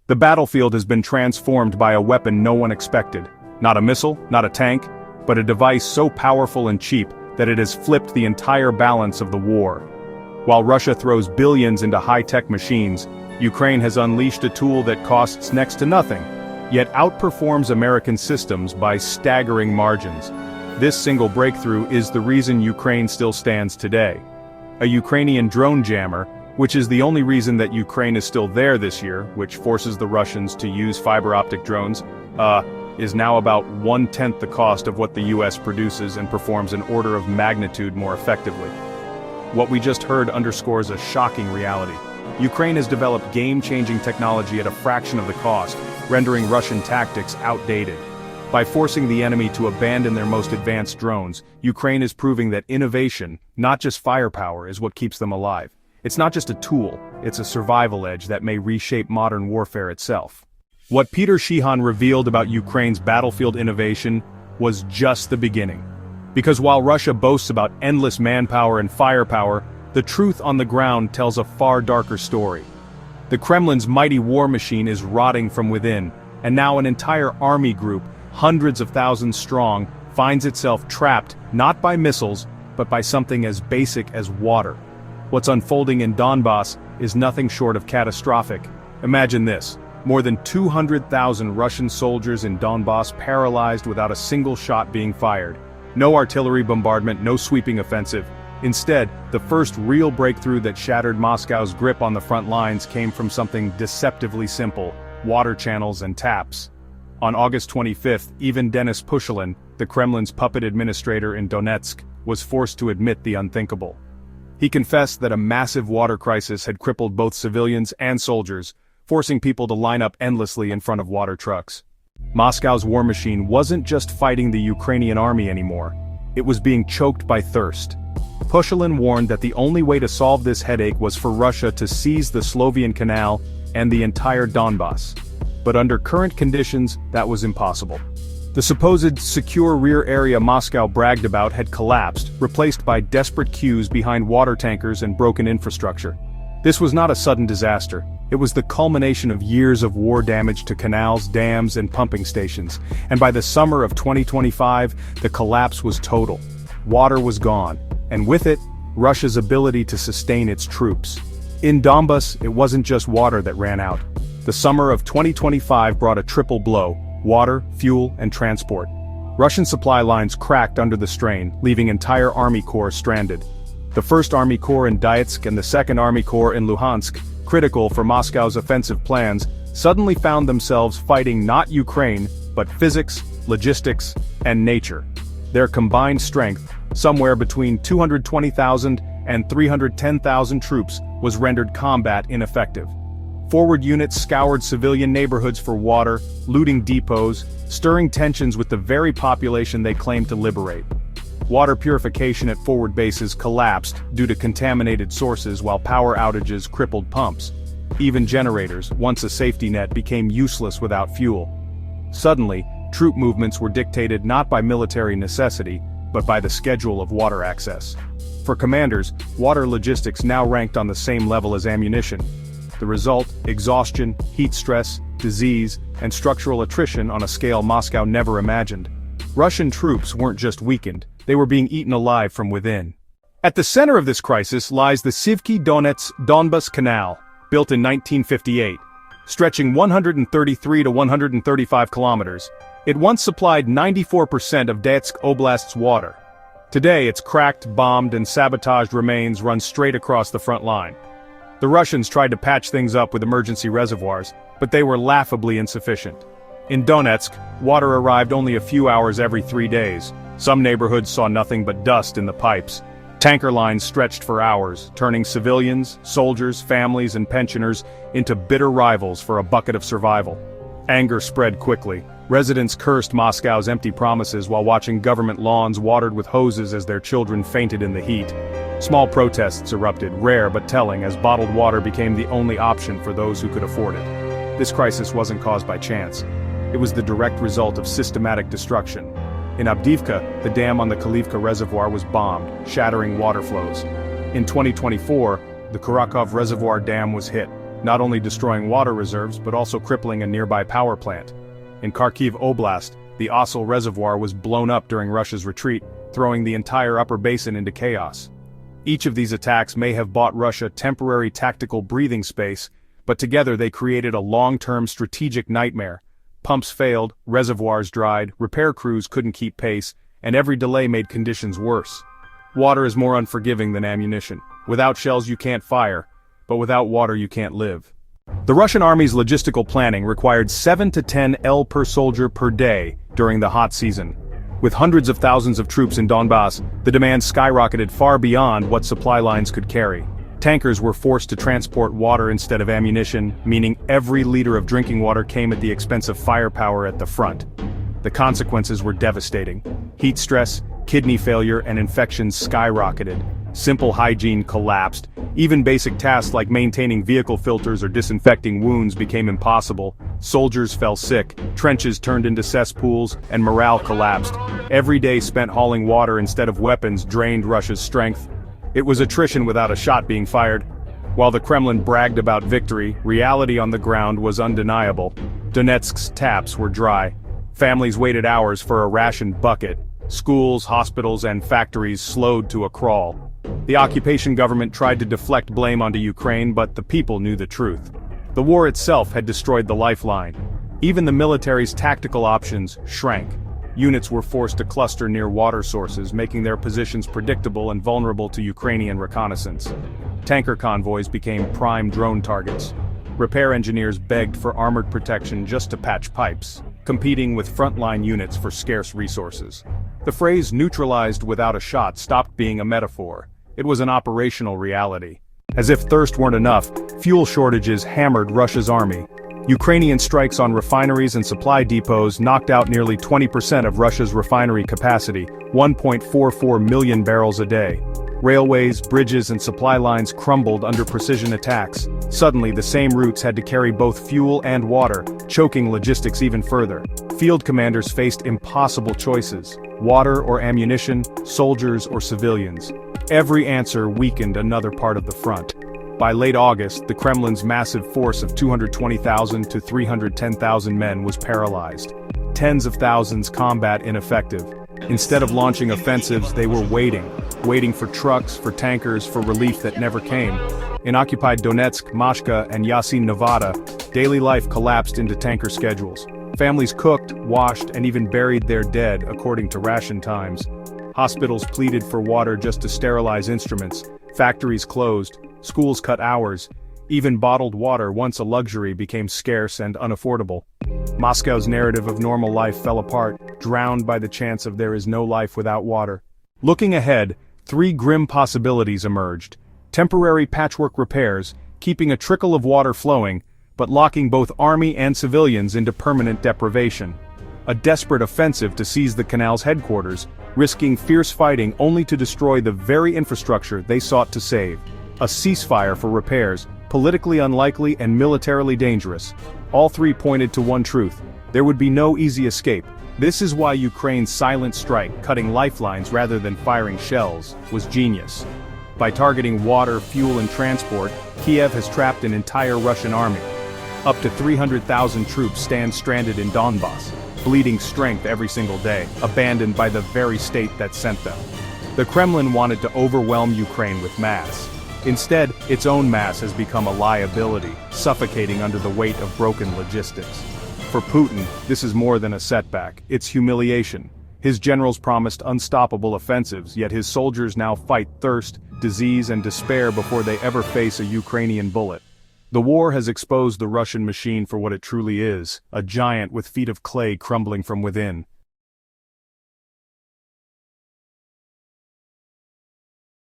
The battlefield has been transformed by a weapon no one expected. Not a missile, not a tank, but a device so powerful and cheap that it has flipped the entire balance of the war. While Russia throws billions into high-tech machines, Ukraine has unleashed a tool that costs next to nothing, yet outperforms American systems by staggering margins. This single breakthrough is the reason Ukraine still stands today. A Ukrainian drone jammer, which is the only reason that Ukraine is still there this year, which forces the Russians to use fiber-optic drones, is now about 1/10 the cost of what the US produces and performs an order of magnitude more effectively. What we just heard underscores a shocking reality. Ukraine has developed game-changing technology at a fraction of the cost, rendering Russian tactics outdated. By forcing the enemy to abandon their most advanced drones, Ukraine is proving that innovation, not just firepower, is what keeps them alive. It's not just a tool, it's a survival edge that may reshape modern warfare itself. What Peter Zeihan revealed about Ukraine's battlefield innovation was just the beginning. Because while Russia boasts about endless manpower and firepower, the truth on the ground tells a far darker story. The Kremlin's mighty war machine is rotting from within, and now an entire army group, hundreds of thousands strong, finds itself trapped not by missiles, but by something as basic as water. What's unfolding in Donbas is nothing short of catastrophic. Imagine this. More than 200,000 Russian soldiers in Donbas paralyzed without a single shot being fired. No artillery bombardment, no sweeping offensive. Instead, the first real breakthrough that shattered Moscow's grip on the front lines came from something deceptively simple: water channels and taps. On August 25th, even Denis Pushilin, the Kremlin's puppet administrator in Donetsk, was forced to admit the unthinkable. He confessed that a massive water crisis had crippled both civilians and soldiers, forcing people to line up endlessly in front of water trucks. Moscow's war machine wasn't just fighting the Ukrainian army anymore. It was being choked by thirst. Pushilin warned that the only way to solve this headache was for Russia to seize the Slovyan Canal and the entire Donbas. But under current conditions, that was impossible. The supposed secure rear area Moscow bragged about had collapsed, replaced by desperate queues behind water tankers and broken infrastructure. This was not a sudden disaster. It was the culmination of years of war damage to canals, dams, and pumping stations, and by the summer of 2025, the collapse was total. Water was gone, and with it, Russia's ability to sustain its troops. In Donbas, it wasn't just water that ran out. The summer of 2025 brought a triple blow: water, fuel, and transport. Russian supply lines cracked under the strain, leaving entire army corps stranded. The 1st Army Corps in Donetsk and the 2nd Army Corps in Luhansk, critical for Moscow's offensive plans, suddenly found themselves fighting not Ukraine, but physics, logistics, and nature. Their combined strength, somewhere between 220,000 and 310,000 troops, was rendered combat ineffective. Forward units scoured civilian neighborhoods for water, looting depots, stirring tensions with the very population they claimed to liberate. Water purification at forward bases collapsed due to contaminated sources while power outages crippled pumps. Even generators, once a safety net, became useless without fuel. Suddenly, troop movements were dictated not by military necessity, but by the schedule of water access. For commanders, water logistics now ranked on the same level as ammunition. The result: exhaustion, heat stress, disease, and structural attrition on a scale Moscow never imagined. Russian troops weren't just weakened, they were being eaten alive from within. At the center of this crisis lies the Sivki Donets-Donbas Canal, built in 1958. Stretching 133 to 135 kilometers, it once supplied 94% of Donetsk Oblast's water. Today its cracked, bombed, and sabotaged remains run straight across the front line. The Russians tried to patch things up with emergency reservoirs, but they were laughably insufficient. In Donetsk, water arrived only a few hours every 3 days. Some neighborhoods saw nothing but dust in the pipes. Tanker lines stretched for hours, turning civilians, soldiers, families, and pensioners into bitter rivals for a bucket of survival. Anger spread quickly. Residents cursed Moscow's empty promises while watching government lawns watered with hoses as their children fainted in the heat. Small protests erupted, rare but telling, as bottled water became the only option for those who could afford it. This crisis wasn't caused by chance. It was the direct result of systematic destruction. In Avdiivka, the dam on the Kalivka Reservoir was bombed, shattering water flows. In 2024, the Kurakov Reservoir Dam was hit. not only destroying water reserves but also crippling a nearby power plant. In Kharkiv Oblast, the Osul Reservoir was blown up during Russia's retreat, throwing the entire upper basin into chaos. Each of these attacks may have bought Russia temporary tactical breathing space, but together they created a long-term strategic nightmare. Pumps failed, reservoirs dried, repair crews couldn't keep pace, and every delay made conditions worse. Water is more unforgiving than ammunition. Without shells you can't fire, but without water you can't live. The Russian army's logistical planning required 7 to 10 L per soldier per day during the hot season. With hundreds of thousands of troops in Donbas, the demand skyrocketed far beyond what supply lines could carry. Tankers were forced to transport water instead of ammunition, meaning every liter of drinking water came at the expense of firepower at the front. The consequences were devastating. Heat stress, kidney failure, and infections skyrocketed. Simple hygiene collapsed. Even basic tasks like maintaining vehicle filters or disinfecting wounds became impossible. Soldiers fell sick, trenches turned into cesspools, and morale collapsed. Every day spent hauling water instead of weapons drained Russia's strength. It was attrition without a shot being fired. While the Kremlin bragged about victory, reality on the ground was undeniable. Donetsk's taps were dry. Families waited hours for a rationed bucket. Schools, hospitals, and factories slowed to a crawl. The occupation government tried to deflect blame onto Ukraine, but the people knew the truth. The war itself had destroyed the lifeline. Even the military's tactical options shrank. Units were forced to cluster near water sources, making their positions predictable and vulnerable to Ukrainian reconnaissance. Tanker convoys became prime drone targets. Repair engineers begged for armored protection just to patch pipes, competing with frontline units for scarce resources. The phrase "neutralized without a shot" stopped being a metaphor. It was an operational reality. As if thirst weren't enough, fuel shortages hammered Russia's army. Ukrainian strikes on refineries and supply depots knocked out nearly 20% of Russia's refinery capacity, 1.44 million barrels a day. Railways, bridges, and supply lines crumbled under precision attacks. Suddenly, the same routes had to carry both fuel and water, choking logistics even further. Field commanders faced impossible choices: water or ammunition, soldiers or civilians. Every answer weakened another part of the front. By late August, the Kremlin's massive force of 220,000 to 310,000 men was paralyzed. Tens of thousands combat ineffective. Instead of launching offensives, they were waiting for trucks, for tankers, for relief that never came. In occupied Donetsk, Mashka, and Yasin Nevada, daily life collapsed into tanker schedules. Families cooked, washed, and even buried their dead according to ration times. Hospitals pleaded for water just to sterilize instruments. Factories closed. Schools cut hours. Even bottled water, once a luxury, became scarce and unaffordable. Moscow's narrative of normal life fell apart, drowned by the chance of there is no life without water. Looking ahead, 3 grim possibilities emerged. Temporary patchwork repairs, keeping a trickle of water flowing, but locking both army and civilians into permanent deprivation. A desperate offensive to seize the canal's headquarters, risking fierce fighting only to destroy the very infrastructure they sought to save. A ceasefire for repairs, politically unlikely and militarily dangerous. All 3 pointed to one truth: there would be no easy escape. This is why Ukraine's silent strike, cutting lifelines rather than firing shells, was genius. By targeting water, fuel, and transport, Kiev has trapped an entire Russian army. Up to 300,000 troops stand stranded in Donbas, bleeding strength every single day, abandoned by the very state that sent them. The Kremlin wanted to overwhelm Ukraine with mass. Instead, its own mass has become a liability, suffocating under the weight of broken logistics. For Putin, this is more than a setback, it's humiliation. His generals promised unstoppable offensives, yet his soldiers now fight thirst, disease, and despair before they ever face a Ukrainian bullet. The war has exposed the Russian machine for what it truly is: a giant with feet of clay crumbling from within.